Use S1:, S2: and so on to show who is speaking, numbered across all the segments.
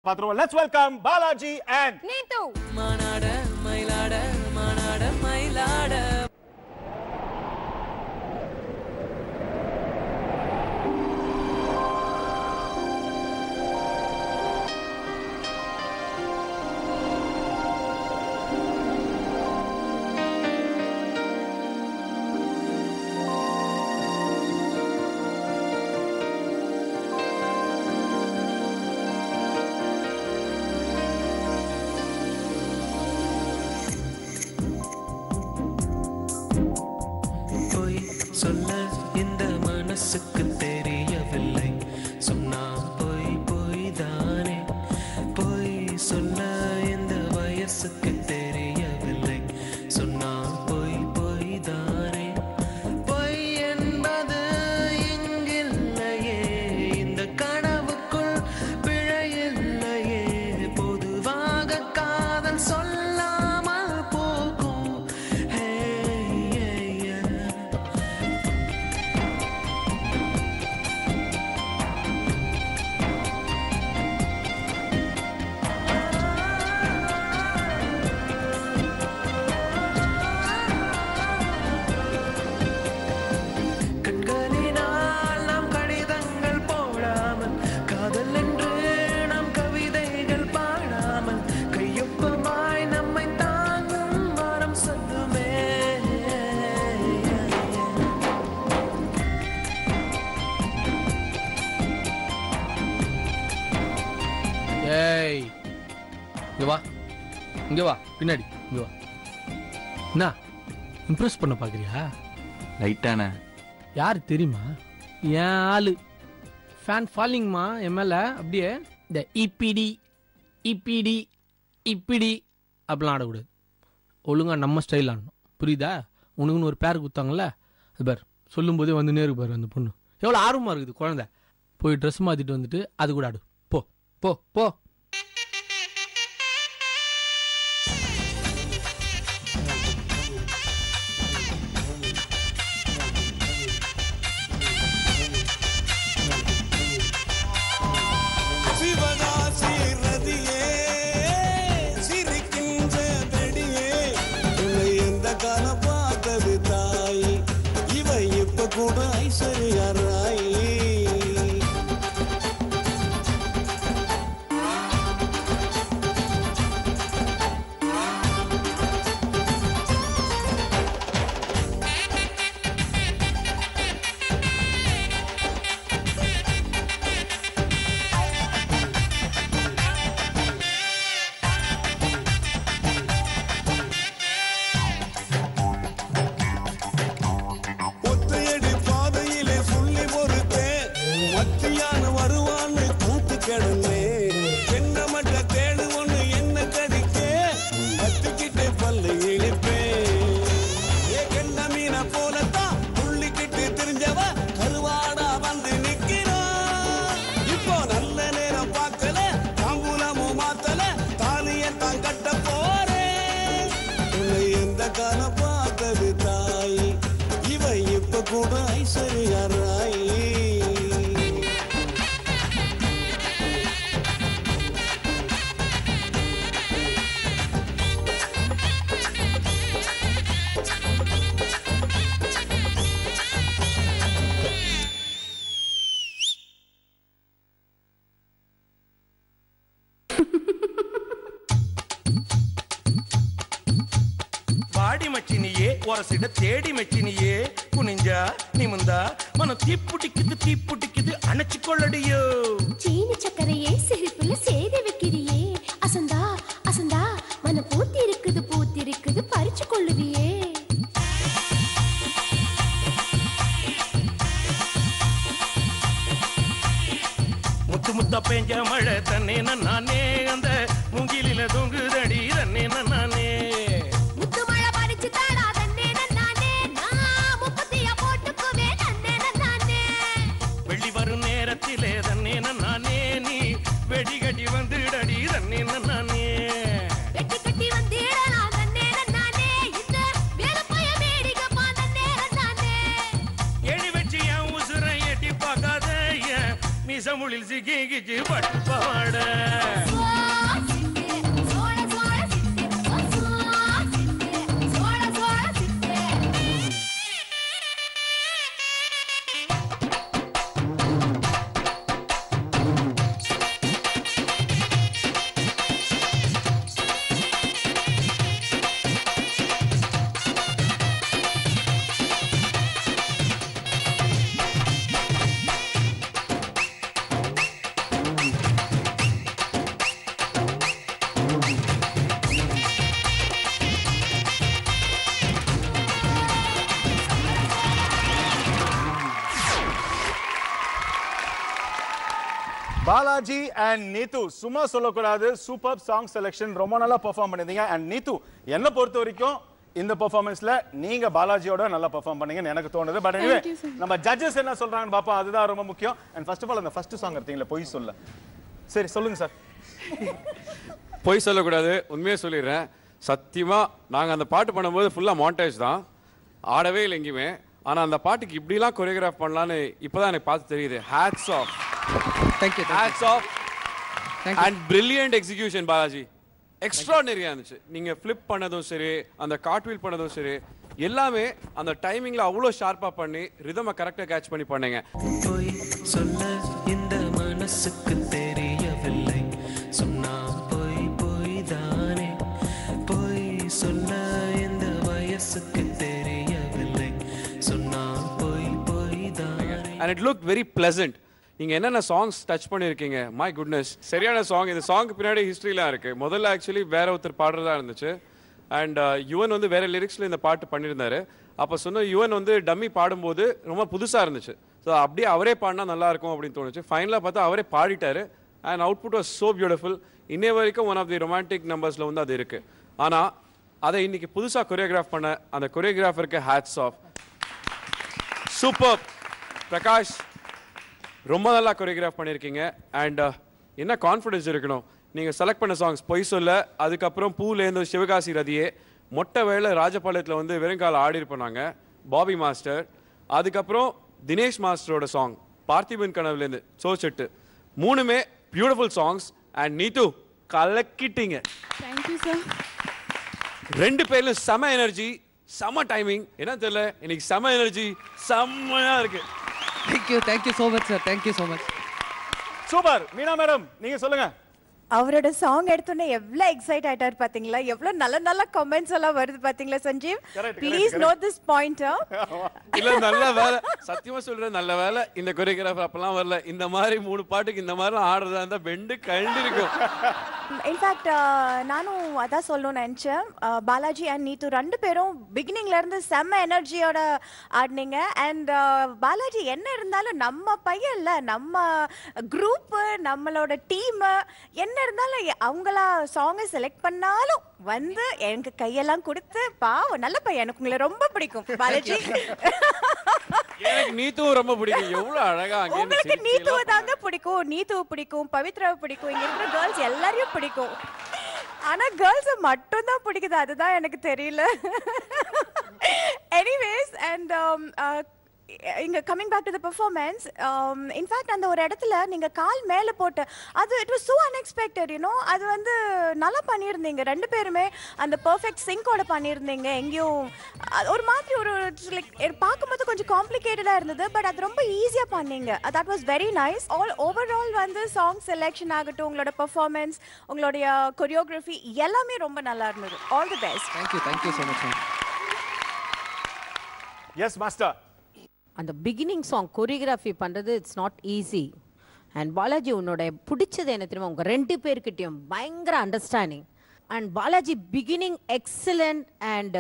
S1: Bathroom. Let's welcome Balaji and
S2: Neetu.
S3: Maanada Mayilada Maanada Mayilada சொல்ல இந்த மனசுக்கு தெரியவில்லை சொன்னா போய் போய் தானே போய் சொல்ல இந்த வயசுக்கு தெரியவில்லை சொன்னா போய் போய் தானே பொய் என்பது இங்கில்லையே இந்த கனவுக்குள் பிழையில்லையே பொதுவாக காதல் சொல்லாமல் போகும்
S4: இங்க வா பின்னாடி இங்க வா. என்ன இம்ப்ரெஸ் பண்ண பாக்குறியா?
S5: லைட்டான
S4: யாரு தெரியுமா? என் ஆளு ஃபேன் ஃபாலோயிங்மா என் மேல. அப்படியே இந்த இப்பிடி இப்பிடி இப்படி அப்படிலாம் ஆடக்கூடாது. ஒழுங்கா நம்ம ஸ்டைல் ஆடணும், புரியுதா? உனக்குன்னு ஒரு பேர் கொடுத்தாங்கல்ல, அது பார் சொல்லும் போதே வந்து நேருக்கு பாரு அந்த பொண்ணு எவ்வளோ ஆர்வமா இருக்குது. குழந்தை போய் ட்ரெஸ் மாத்திட்டு வந்துட்டு அது கூட ஆடு. போ போ போ.
S6: ஒரசிட தேடி மெச்சினியே குனிஞ்சா நிமிந்தா மனம் தீப்புட்டிக்குது தீப்புட்டிக்குது அணைச்சு கொள்ளடியோ.
S2: சீனி சக்கரையே சிரிப்புல சேதி வைக்கிறியே அசந்தா அசந்தா மனம் பூத்திருக்குது பறிச்சு கொள்ளுவியே.
S6: முத்து முத்தா பெஞ்ச மழை தன்னே நானே அந்த மூங்கிலில தொங்குதடி தன்னே நானே. வெடிகட்டி வந்துடடி தன்னே நானே.
S2: வெட்டி வந்திடா தன்னே நானே. இந்த வேலப்பைய மேடிகப்பா தன்னே நானே.
S6: எடி வெச்சி என் உசுரை எட்டி பார்க்காத மீசமுளில் சிக்கிச்சு பட்டு பாட.
S1: பாலாஜி அண்ட் நீத்து சும்மா சொல்லக்கூடாது, சூப்பர் சாங் செலெக்ஷன், ரொம்ப நல்லா பெர்ஃபார்ம் பண்ணிருந்தீங்க. அண்ட் நீத்து, என்ன பொறுத்த வரைக்கும் இந்த பெர்ஃபார்மன்ஸ்ல நீங்க பாலாஜியோட நல்லா பெர்ஃபார்ம் பண்ணீங்கன்னு எனக்கு தோணுது. பட் எனிவே நம்ம ஜட்ஜஸ் என்ன சொல்றாங்கன்னு பாப்போம், அதுதான் ரொம்ப முக்கியம். அண்ட் ஃபர்ஸ்ட் ஆஃப் ஆல் அந்த ஃபர்ஸ்ட் சாங் எடுத்தீங்களா பொய் சொல்ல, சரி சொல்லுங்க சார்.
S5: பொய் சொல்லக்கூடாது, உண்மையே சொல்லிடுறேன். சத்தியமா நாங்க அந்த பாட்டு பண்ணும்போது ஃபுல்லா மாண்டேஜ் தான், ஆடவே இல்லை எங்கேயுமே. ஆனா அந்த பாட்டுக்கு இப்படிலாம் கொரியோகிராஃப் பண்ணலான்னு இப்பதான் எனக்கு பார்த்து தெரியுது. Hats off, hats off and brilliant execution Balaji. எக்ஸ்ட்ராடனரியா இருந்துச்சு. நீங்க ஃபிளிப் பண்ணதும் சரி, அந்த கார்ட்வீல் பண்ணதும் சரி, எல்லாமே அந்த டைமிங்ல அவ்வளோ ஷார்ப்பா பண்ணி ரிதமை கரெக்டா கேட்ச் பண்ணி பண்ணீங்க.
S3: பொய் சொல்ல இந்த மனசுக்கு தெரியவில்லை, சொன்னா பொய் பொய் தானே. பொய் சொல்ல இந்த வயசுக்கு தெரியவில்லை, சொன்னா பொய் பொய் தானே.
S5: And it looked very pleasant. நீங்க என்னென்ன சாங்ஸ் டச் பண்ணிருக்கீங்க, மை குட்னஸ், சரியான சாங். இந்த சாங்க்கு பின்னாடி ஹிஸ்டரிலாம் இருக்கு. முதல்ல ஆக்சுவலி வேற ஒருத்தர் பாடுறதா இருந்துச்சு. அண்ட் யுவன் வந்து வேற லிரிக்ஸ்ல இந்த பாட்டு பண்ணியிருந்தாரு. அப்போ சொன்ன யுவன் வந்து டம்மி பாடும்போது ரொம்ப புதுசா இருந்துச்சு. ஸோ அப்படியே அவரே பாடினா நல்லா இருக்கும் அப்படின்னு தோணுச்சு. ஃபைனலாக பார்த்தா அவரே பாடிட்டாரு. And output was so beautiful. இன்னே வரைக்கும் ஒன் ஆஃப் தி ரொமான்டிக் நம்பர்ஸ்ல வந்து அது இருக்கு. ஆனா அதை இன்னைக்கு புதுசா கொரியோகிராஃப் பண்ண அந்த கொரியோகிராஃபருக்கு ஹேட்ஸ் ஆஃப். சூப்பர் பிரகாஷ், ரொம்ப நல்லா கொரியோகிராஃப் பண்ணியிருக்கீங்க. அண்ட் என்ன கான்ஃபிடன்ஸ் இருக்கணும். நீங்கள் செலக்ட் பண்ண சாங்ஸ் பொய் சொல்ல, அதுக்கப்புறம் பூலேருந்து சிவகாசி ரதியே, மொட்டை வேளை ராஜபாளையத்தில் வந்து வெறுங்கால ஆடி இருப்போம் பாபி மாஸ்டர், அதுக்கப்புறம் தினேஷ் மாஸ்டரோட சாங் பார்த்திபன் கனவுலேருந்து சோச்செட்டு, மூணுமே பியூட்டிஃபுல் சாங்ஸ். அண்ட் நீத்து கலக்கிட்டீங்க.
S2: Thank you sir.
S5: ரெண்டு பேர்லும் செம எனர்ஜி, செம டைமிங். என்ன தெரியல, இன்னைக்கு செம எனர்ஜி, செம்மையா இருக்கு.
S7: Thank you so much sir, thank you so much.
S1: Super. Meena madam நீங்க சொல்லுங்க.
S8: அவரோட சாங் எடுத்தோன்னே எவ்வளவு எக்ஸைட் ஆயிட்டாரு பாத்தீங்களா, எவ்வளவு நல்ல நல்ல கமெண்ட்ஸ் எல்லாம் வருது பாத்தீங்களா Sanjeev. Please note this pointer.
S5: இல்ல நல்ல வேலை, சத்தியமா சொல்றேன், நல்ல வேலை இந்த கொரியோகிராஃபர் அப்பெல்லாம் வரல. இந்த மாதிரி 3 பாட்டுக்கு இந்த மாதிரி ஆடுறதா இருந்தா பெண்டு கழண்டு இருக்கும்.
S8: இன்ஃபேக்ட் நானும் அதான் சொல்லணும்னு நினைச்சேன். பாலாஜி அண்ட் நீத்து ரெண்டு பேரும் பிகினிங்ல இருந்து செம்ம எனர்ஜியோட ஆடினீங்க. அண்ட் பாலாஜி என்ன இருந்தாலும் நம்ம பையன்ல, நம்ம குரூப், நம்மளோட டீம் என்ன இருந்தாலும் அவங்களா சாங்கை செலக்ட் பண்ணாலும் வந்து எனக்கு கையெல்லாம் கொடுத்து பாவம் நல்ல பையன். எனக்கு உங்களை ரொம்ப பிடிக்கும் பாலாஜி.
S5: எனக்கு நீத்துவும் ரொம்ப பிடிக்கும். எவ்வளவு அழகா
S8: உங்களுக்கு நீத்துவை தாங்க பிடிக்கும், நீத்துவை பிடிக்கும், பவித்ராவை பிடிக்கும், இங்க இருக்கிற கேர்ள்ஸ் எல்லாரையும் பிடிக்கும். ஆனா கேர்ள்ஸ் மட்டும் தான் பிடிக்குது, அதுதான் எனக்கு தெரியல. எனிவேஸ் அண்ட் இங்க coming back to the performance, in fact அந்த ஒரு இடத்துல நீங்க கால் மேல போட்டு அது it was so unexpected, you know. அது வந்து நல்லா பண்ணியிருந்தீங்க ரெண்டு பேருமே. அந்த பெர்ஃபெக்ட் சிங்கோட பண்ணியிருந்தீங்க. எங்கேயும் ஒரு மாதிரி ஒரு லைக் பார்க்கும்போது கொஞ்சம் காம்ப்ளிகேட்டடா இருந்தது, பட் அது ரொம்ப ஈஸியா பண்ணீங்க. That was very nice. Overall வந்து சாங் செலெக்ஷன் ஆகட்டும், உங்களோட பெர்ஃபார்மன்ஸ், உங்களுடைய கொரியோகிராஃபி எல்லாமே ரொம்ப நல்லா இருந்தது. All the best.
S7: Thank you so much sir.
S1: Yes master.
S9: அந்த பிகினிங் சாங் கொரியோகிராஃபி பண்ணுறது it's not easy. And Balaji உன்னோட பிடிச்சது என்ன தெரியுமா, உங்கள் 2 பேர்கிட்டையும் பயங்கர understanding. And Balaji beginning excellent. And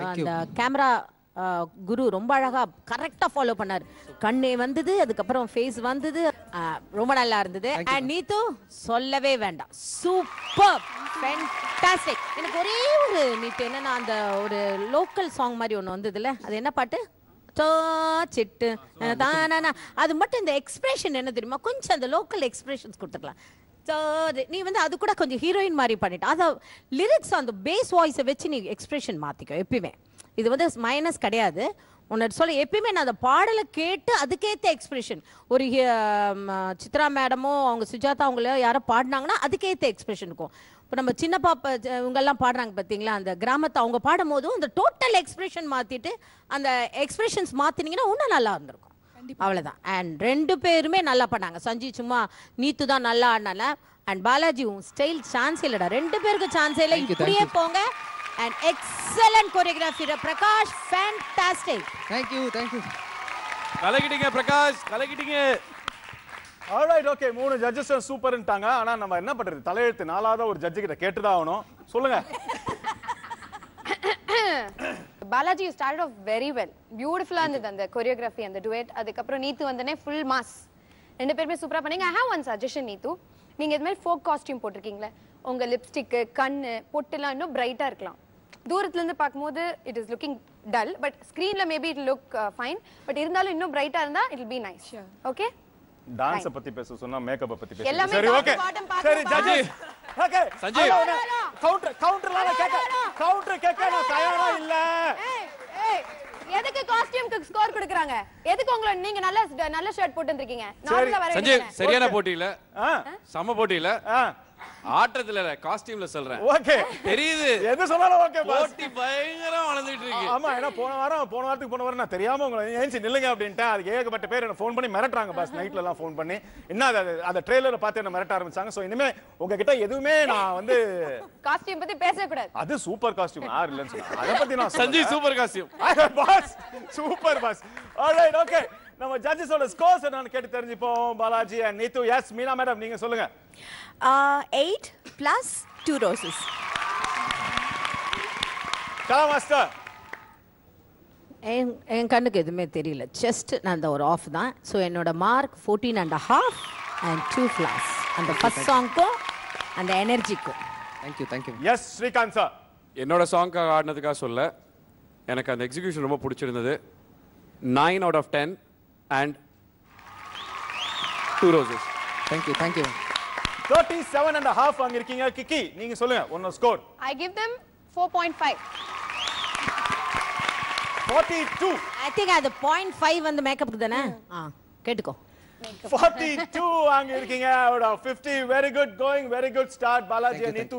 S9: அந்த கேமரா குரு ரொம்ப அழகாக கரெக்டாக ஃபாலோ பண்ணார். கண்ணே வந்தது, அதுக்கப்புறம் ஃபேஸ் வந்தது, ரொம்ப நல்லா இருந்தது. அண்ட் நீத்து சொல்லவே வேண்டாம், சூப்பர் ஃபேண்டாஸ்டிக். எனக்கு ஒரே ஒரு நீத்து என்னன்னா, அந்த ஒரு லோக்கல் சாங் மாதிரி ஒன்று வந்ததுல, அது என்ன பாட்டு, சிட்டு தானா, அது மட்டும் இந்த எக்ஸ்பிரஷன் என்ன தெரியுமா, கொஞ்சம் அந்த லோக்கல் எக்ஸ்பிரஷன்ஸ் கொடுத்துக்கலாம். நீ வந்து அது கூட கொஞ்சம் ஹீரோயின் மாதிரி பண்ணிட்டு, அதை லிரிக்ஸ் அந்த பேஸ் வாய்ஸை வச்சு நீ எக்ஸ்பிரஷன் மாற்றிக்கோ எப்பயுமே. இது வந்து மைனஸ் கிடையாது. உன்னோட சொல்ல எப்பயுமே நான் அந்த பாடலை கேட்டு அதுக்கேற்ற எக்ஸ்பிரஷன். ஒரு சித்ரா மேடமோ அவங்க சுஜாதா அவங்கள யாரோ பாடினாங்கன்னா அதுக்கேற்ற எக்ஸ்பிரஷன் இருக்கும். இப்போ நம்ம சின்ன பாப்பா இவங்கெல்லாம் பாடுறாங்க பார்த்தீங்களா, அந்த கிராமத்தை அவங்க பாடும் போதும் அந்த டோட்டல் எக்ஸ்பிரஷன் மாற்றிட்டு அந்த எக்ஸ்பிரஷன்ஸ் மாற்றினீங்கன்னா இன்னும் நல்லா இருந்திருக்கும். அவ்வளோதான். அண்ட் 2 பேருமே நல்லா பண்ணாங்க. சஞ்சீவ் சும்மா, நீத்து தான் நல்லா ஆடினால. அண்ட் பாலாஜி ஸ்டைல் சான்ஸ் இல்லைடா, 2 பேருக்கு சான்ஸே இல்லை. இப்படியே போங்க. And excellent choreography, Prakash, fantastic.
S7: Thank you.
S5: கலக்கிட்டீங்க பிரகாஷ், கலக்கிட்டீங்க.
S1: Alright, okay. 3 ஜட்ஜஸ் சூப்பர்ன்ட்டாங்க. ஆனா நம்ம என்ன பண்றது, தலையெழுத்து 4வது ஒரு ஜட்ஜ் கிட்ட கேட்டுதான் ஆகணும். சொல்லுங்க.
S10: Balaji, you started off very well. Beautiful and the choreography and the duet. அதுக்கப்புறம் நீத்து வந்தனே full mass. ரெண்டு பேருமே சூப்பரா பண்ணீங்க. I have one suggestion நீத்து. நீங்க இது மாதிரி ஃபோக் காஸ்டியூம் போட்டிருக்கீங்களே, உங்க லிப்ஸ்டிக், கண்ணு, பொட்டுலாம் இன்னும் பிரைட்டா இருக்கலாம். தூரத்துல இருந்து பாக்கும்போது it is looking dull, but screenல maybe it look fine, but இருந்தாலும் இன்னும் பிரைட்டா இருந்தா it will be nice. Okay?
S1: Dance பத்தி பேச சொன்னா மேக்கப் பத்தி பேச.
S10: எல்லாமே
S1: சரி ஓகே. சரி ஜட்ஜஸ். ஓகே.
S5: சஞ்சய்.
S1: கவுண்டர்லாம் கேட்க நான் தயாரா இல்ல.
S10: ஏய் எதுக்கு காஸ்டியூம்க்கு ஸ்கோர் கொடுக்கறாங்க? எதுக்கு உங்களை நீங்க நல்ல ஷர்ட் போட்டு வந்திருக்கீங்க? நார்மலா வர
S5: சஞ்சய் சரியான போட்டி இல்ல. சம போட்டி இல்ல. ஆட்டத்துல இல்ல, காஸ்டியூம்ல சொல்றேன்.
S1: ஓகே.
S5: தெரியுது.
S1: எது சொன்னாலும் ஓகே பாஸ்.
S5: போட்டி பயங்கரமா வளர்ந்துட்டு இருக்கு.
S1: ஆமா, ஏன்னா போன வாரத்துக்கு நான் தெரியாம உங்களை ஏஞ்சி நில்லுங்க அப்படின்ட்டு அதுக்கு ஏகப்பட்ட பேர் என்ன ஃபோன் பண்ணி மிரட்டுறாங்க பாஸ். நைட்ல எல்லாம் ஃபோன் பண்ணி என்ன அந்த ட்ரெய்லரை பார்த்து என்ன மிரட்ட ஆரம்பிச்சாங்க. சோ இனிமே உங்ககிட்ட எதுவுமே நான் வந்து
S10: காஸ்டியூம் பத்தி பேசவே கூடாது.
S1: அது சூப்பர் காஸ்டியூம் யார் இல்லன்னு சொன்னா அத பத்தி நான்
S5: Sanjay super costume
S1: boss. Super boss. Alright okay. நம்ம ஜட்ஜஸோட ஸ்கோர்ஸ் என்னன்னு கேட்டு தெரிஞ்சுப்போம். Balaji and Neethu. Yes Meena madam நீங்க சொல்லுங்க.
S8: 8 plus 2 roses.
S1: கலா மாஸ்டர்.
S9: என் கண்ணுக்கு எதுவுமே தெரியல, ஜஸ்ட் நான் அந்த ஒரு ஆஃப் தான். ஸோ என்னோட மார்க் 14.5 and 2 flowers. அந்த ஃபர்ஸ்ட் சாங்க்கும் அந்த எனர்ஜிக்கும்.
S7: தேங்க்யூ.
S1: Yes Srikanth sir.
S5: என்னோட சாங்காக ஆடினதுக்காக சொல்ல, எனக்கு அந்த எக்ஸிகியூஷன் ரொம்ப பிடிச்சிருந்தது. 9 out of 10 and 2 roses.
S7: Thank you
S1: 37.5 வாங்க இருக்கீங்க. கிக்கி நீங்க சொல்லுங்க உங்க score.
S10: I give them 4.5.
S1: 42.
S9: I think அது 0.5 வந்து மேக்கப்புக்கு தானே. கேட்டுக்கோ.
S1: 42 வாங்க இருக்கீங்க. out of 50. Very good going. Very good start. Balaji and Neetu.